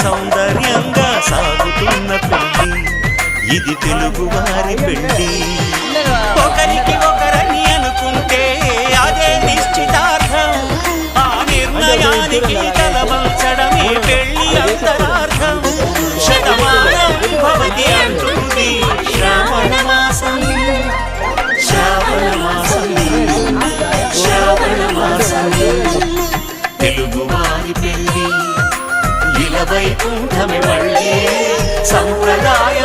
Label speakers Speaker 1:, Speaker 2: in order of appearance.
Speaker 1: సౌందర్యంగా సాగుతున్న పెళ్లి ఇది తెలుగువారి పెళ్లి. ఒకరికి ఒకరని అనుకుంటే అదే నిశ్చితార్థం. ఆ నిర్ణయానికి తలవంచడమే పెళ్లి అంతరార్థం. శతమానం భవతి అంటుంది శ్రావణ మాసం, శ్రావణ మాసం, శ్రావణ మాసం. తెలుగువారి పెళ్లి ఇల వైకుంఠమి మళ్ళీ సంప్రదాయ